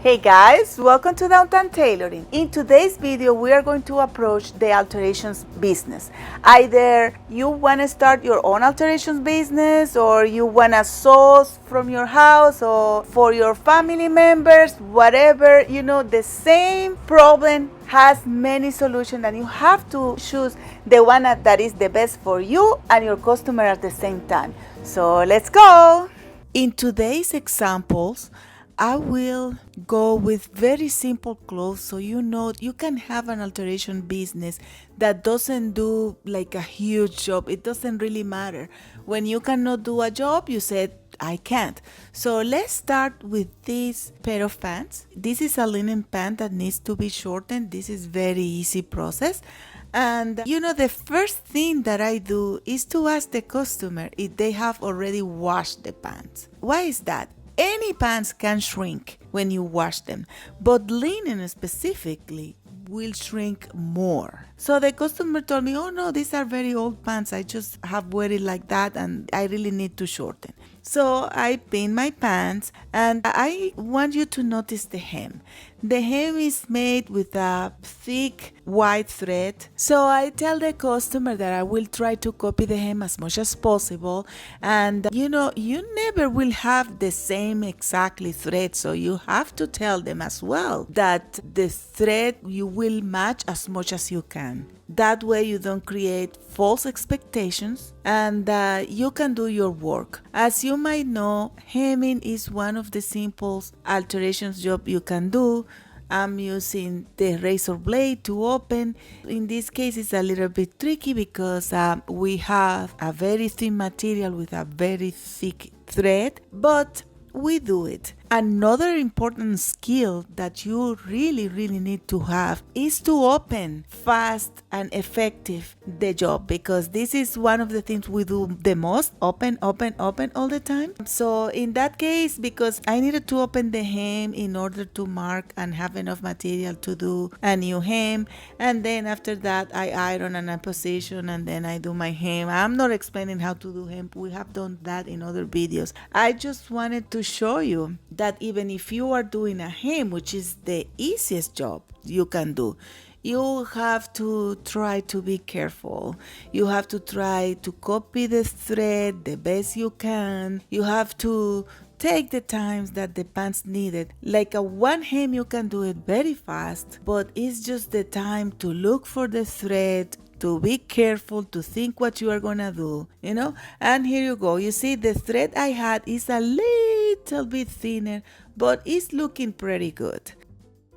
Hey guys, welcome to Downtown Tailoring. In today's video, we are going to approach the alterations business. Either you want to start your own alterations business, or you want to source from your house or for your family members, whatever, the same problem has many solutions and you have to choose the one that is the best for you and your customer at the same time. So let's go. In today's examples, I will go with very simple clothes so you can have an alteration business that doesn't do like a huge job. It doesn't really matter. When you cannot do a job, you said, I can't. So let's start with this pair of pants. This is a linen pant that needs to be shortened. This is very easy process. And the first thing that I do is to ask the customer if they have already washed the pants. Why is that? Any pants can shrink when you wash them, but linen specifically will shrink more. So the customer told me, oh no, these are very old pants. I just have wear it like that and I really need to shorten. So I pin my pants and I want you to notice the hem. The hem is made with a thick white thread. So I tell the customer that I will try to copy the hem as much as possible. And you never will have the same exactly thread. So you have to tell them as well that the thread you will match as much as you can. That way you don't create false expectations and you can do your work. As you might know, hemming is one of the simple alterations job you can do. I'm using the razor blade to open. In this case, it's a little bit tricky because we have a very thin material with a very thick thread, but we do it. Another important skill that you really need to have is to open fast and effective the job, because this is one of the things we do the most, open all the time. So in that case, because I needed to open the hem in order to mark and have enough material to do a new hem, and then after that I iron and I position and then I do my hem. I'm not explaining how to do hem, we have done that in other videos. I just wanted to show you that even if you are doing a hem, which is the easiest job you can do, you have to try to be careful. You have to try to copy the thread the best you can. You have to take the times that the pants needed. Like a one hem, you can do it very fast, but it's just the time to look for the thread, to be careful, to think what you are gonna do, and here you go. You see, the thread I had is a little bit thinner, but it's looking pretty good.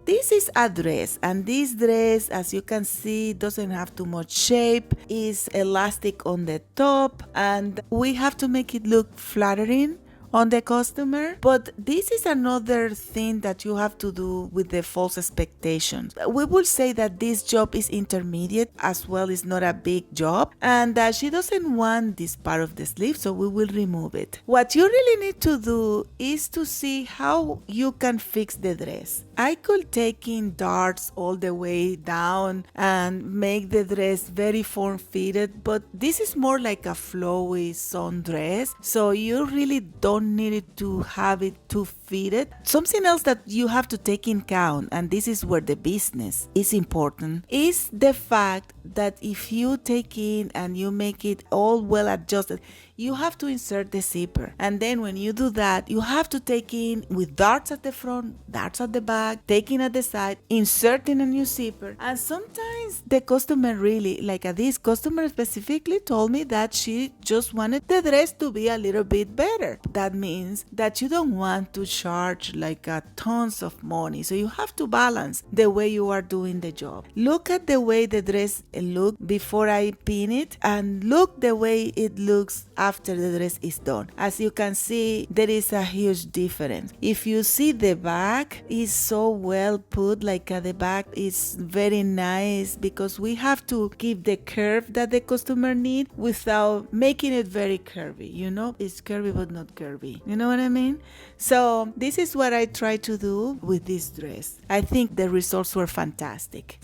This is a dress, and this dress, as you can see, doesn't have too much shape. It's elastic on the top, and we have to make it look flattering on the customer. But this is another thing that you have to do with the false expectations. We will say that this job is intermediate as well. It's not a big job, and she doesn't want this part of the sleeve, so we will remove it. What you really need to do is to see how you can fix the dress. I could take in darts all the way down and make the dress very form-fitted, but this is more like a flowy sundress, so you really don't need it to have it too fitted. Something else that you have to take in count, and this is where the business is important, is the fact that if you take in and you make it all well adjusted, you have to insert the zipper, and then when you do that, you have to take in with darts at the front, darts at the back, taking at the side, inserting a new zipper. And sometimes the customer really, like this customer specifically told me that she just wanted the dress to be a little bit better. That means that you don't want to charge like tons of money, so you have to balance the way you are doing the job. Look at the way the dress looked before I pin it, and look the way it looks after the dress is done. As you can see, there is a huge difference. If you see, the back is so well put, like the back is very nice, because we have to give the curve that the customer needs without making it very curvy. It's curvy but not curvy. You know what I mean? So this is what I try to do with this dress. I think the results were fantastic.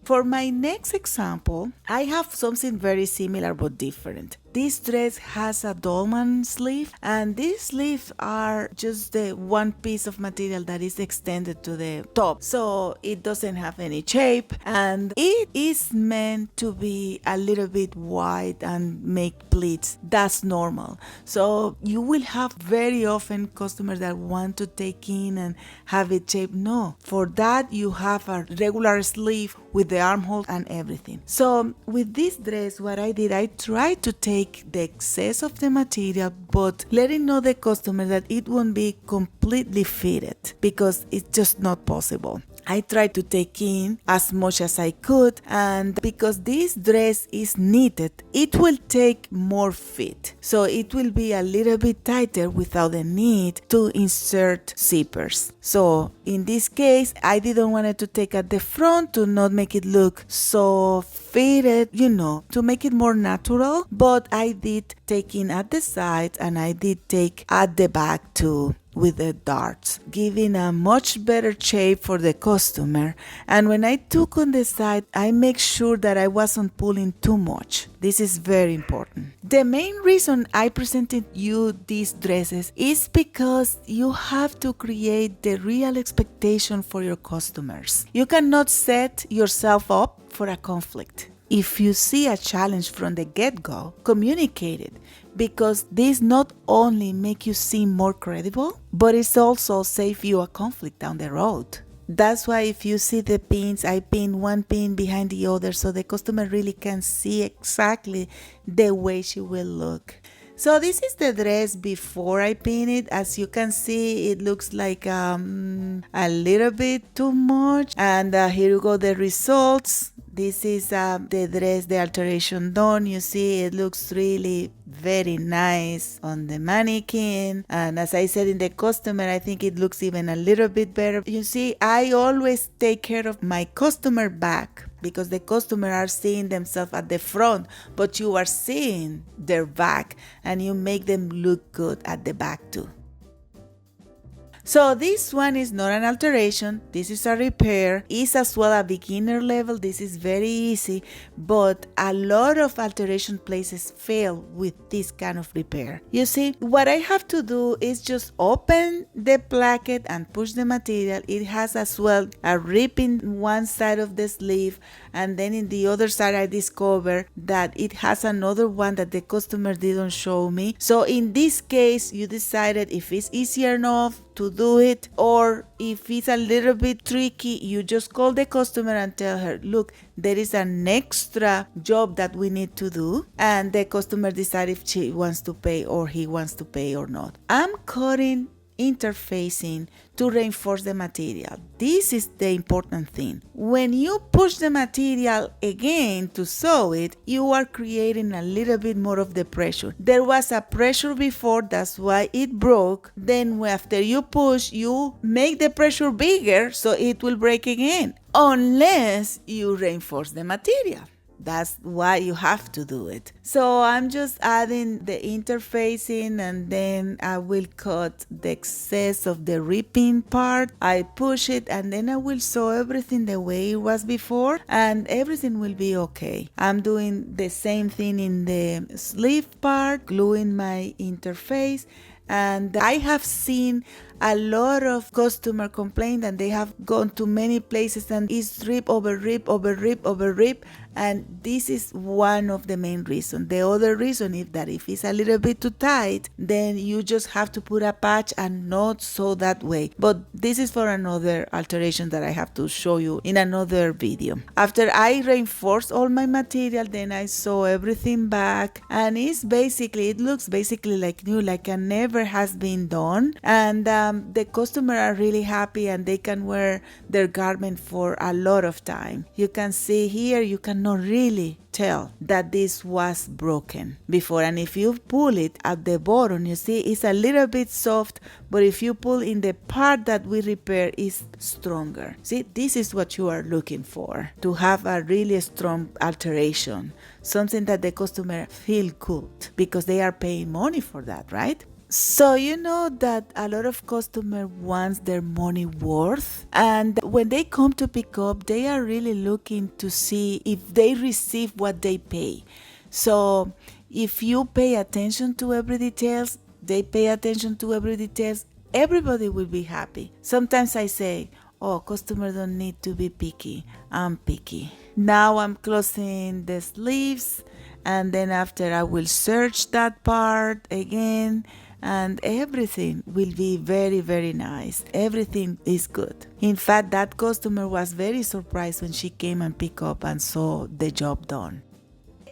For my next example, I have something very similar but different. this dress has a Dolman sleeve, and these sleeves are just the one piece of material that is extended to the top, so it doesn't have any shape, and it is meant to be a little bit wide and make pleats. That's normal. So you will have very often customers that want to take in and have it shaped. No, for that you have a regular sleeve with the armhole and everything. So with this dress, what I did, I tried to take the excess of the material, but letting know the customer that it won't be completely fitted, because it's just not possible. I tried to take in as much as I could, and because this dress is knitted, it will take more fit. So it will be a little bit tighter without the need to insert zippers. So in this case, I didn't want it to take at the front to not make it look so fitted, to make it more natural, but I did take in at the side and I did take at the back too, with the darts, giving a much better shape for the customer. And when I took on the side, I make sure that I wasn't pulling too much. This is very important. The main reason I presented you these dresses is because you have to create the real expectation for your customers. You cannot set yourself up for a conflict. If you see a challenge from the get-go, communicate it, because this not only make you seem more credible, but it's also save you a conflict down the road. That's why if you see the pins, I pin one pin behind the other so the customer really can see exactly the way she will look. So this is the dress before I pin it. As you can see, it looks like a little bit too much. And here you go, the results. This is the dress, the alteration done. You see, it looks really very nice on the mannequin. And as I said in the customer, I think it looks even a little bit better. You see, I always take care of my customer back, because the customer are seeing themselves at the front, but you are seeing their back, and you make them look good at the back too. So this one is not an alteration, this is a repair. It's as well a beginner level, this is very easy, but a lot of alteration places fail with this kind of repair. You see, what I have to do is just open the placket and push the material. It has as well a rip in one side of the sleeve, and then in the other side I discover that it has another one that the customer didn't show me. So in this case, you decided if it's easier enough to do it, or if it's a little bit tricky, you just call the customer and tell her, look, there is an extra job that we need to do, and the customer decides if she wants to pay or he wants to pay or not. I'm cutting interfacing to reinforce the material. This is the important thing. When you push the material again to sew it, you are creating a little bit more of the pressure. There was a pressure before, that's why it broke. Then after you push, you make the pressure bigger, so it will break again, unless you reinforce the material. That's why you have to do it. So I'm just adding the interfacing, and then I will cut the excess of the ripping part. I push it, and then I will sew everything the way it was before, and everything will be okay. I'm doing the same thing in the sleeve part, gluing my interface. And I have seen a lot of customer complain that they have gone to many places and it's rip over rip over rip over rip, and this is one of the main reasons. The other reason is that if it's a little bit too tight, then you just have to put a patch and not sew that way. But this is for another alteration that I have to show you in another video. After I reinforce all my material, then I sew everything back, and it looks basically like new, like it never has been done. And the customer are really happy, and they can wear their garment for a lot of time. You can see here, you cannot really tell that this was broken before, and if you pull it at the bottom, you see it's a little bit soft, but if you pull in the part that we repair, it's stronger. See, this is what you are looking for, to have a really strong alteration, something that the customer feel good, because they are paying money for that, right? So you know that a lot of customers want their money worth, and when they come to pick up, they are really looking to see if they receive what they pay. So if you pay attention to every details, they pay attention to every details, everybody will be happy. Sometimes I say, oh, customer don't need to be picky. I'm picky. Now I'm closing the sleeves, and then after I will search that part again, and everything will be very, very nice. Everything is good. In fact, that customer was very surprised when she came and picked up and saw the job done.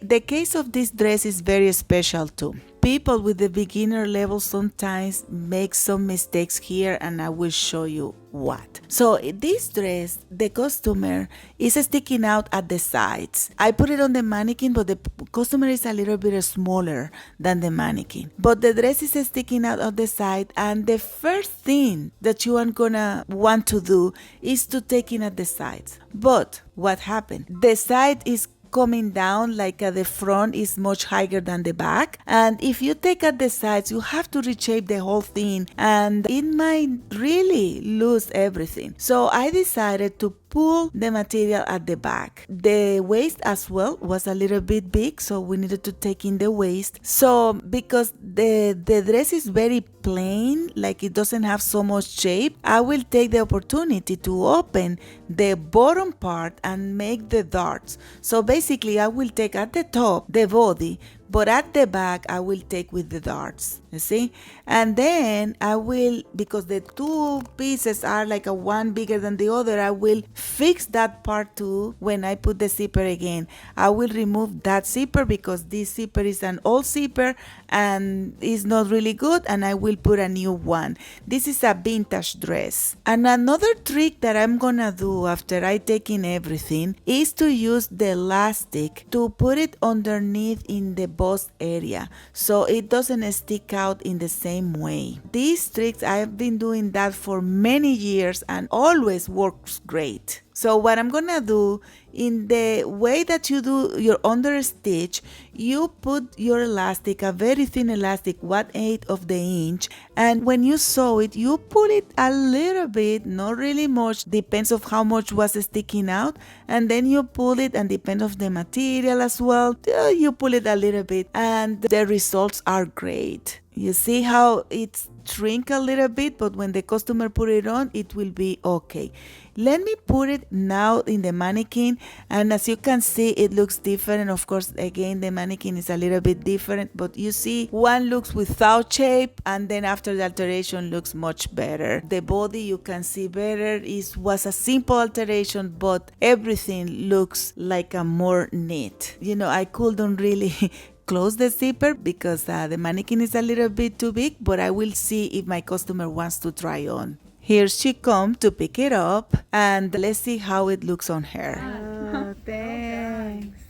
The case of this dress is very special too. People with the beginner level sometimes make some mistakes here, and I will show you what. So this dress, the customer is sticking out at the sides. I put it on the mannequin, but the customer is a little bit smaller than the mannequin. But the dress is sticking out on the side, and the first thing that you are gonna want to do is to take in at the sides. But what happened? The side is coming down, like the front is much higher than the back, and if you take at the sides, you have to reshape the whole thing, and it might really lose everything. So I decided to pull the material at the back. The waist as well was a little bit big, so we needed to take in the waist. So because the dress is very plain, like it doesn't have so much shape, I will take the opportunity to open the bottom part and make the darts. So basically I will take at the top the body, but at the back I will take with the darts, you see. And then I will, because the two pieces are like a one bigger than the other, I will fix that part too. When I put the zipper again, I will remove that zipper because this zipper is an old zipper and is not really good, and I will put a new one. This is a vintage dress. And another trick that I'm gonna do after I take in everything is to use the elastic to put it underneath in the bust area so it doesn't stick out in the same way. These tricks, I've been doing that for many years and always works great. So what I'm gonna do, in the way that you do your under stitch, you put your elastic, a very thin elastic, 1/8 of the inch, and when you sew it, you pull it a little bit, not really much, depends of how much was sticking out, and then you pull it, and depends of the material as well, you pull it a little bit, and the results are great. You see how it's shrink a little bit, but when the customer put it on, it will be okay. Let me put it now in the mannequin, and as you can see, it looks different. Of course, again, the mannequin is a little bit different, but you see, one looks without shape, and then after the alteration looks much better. The body, you can see better. It was a simple alteration, but everything looks like a more neat. You know, I couldn't really close the zipper because the mannequin is a little bit too big, but I will see if my customer wants to try on. Here she comes to pick it up, and let's see how it looks on her. Oh, thanks.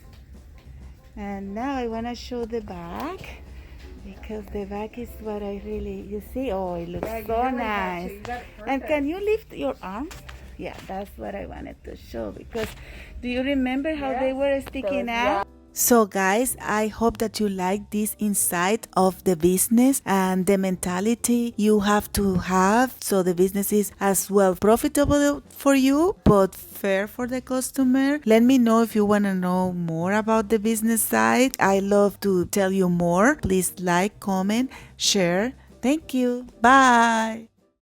And now I want to show the back, because the back is what I really, you see, oh, it looks so nice. And can you lift your arms? Yeah, that's what I wanted to show, because do you remember how they were sticking out? So guys, I hope that you like this insight of the business and the mentality you have to have so the business is as well profitable for you but fair for the customer. Let me know if you want to know more about the business side. I love to tell you more. Please like, comment, share. Thank you. Bye.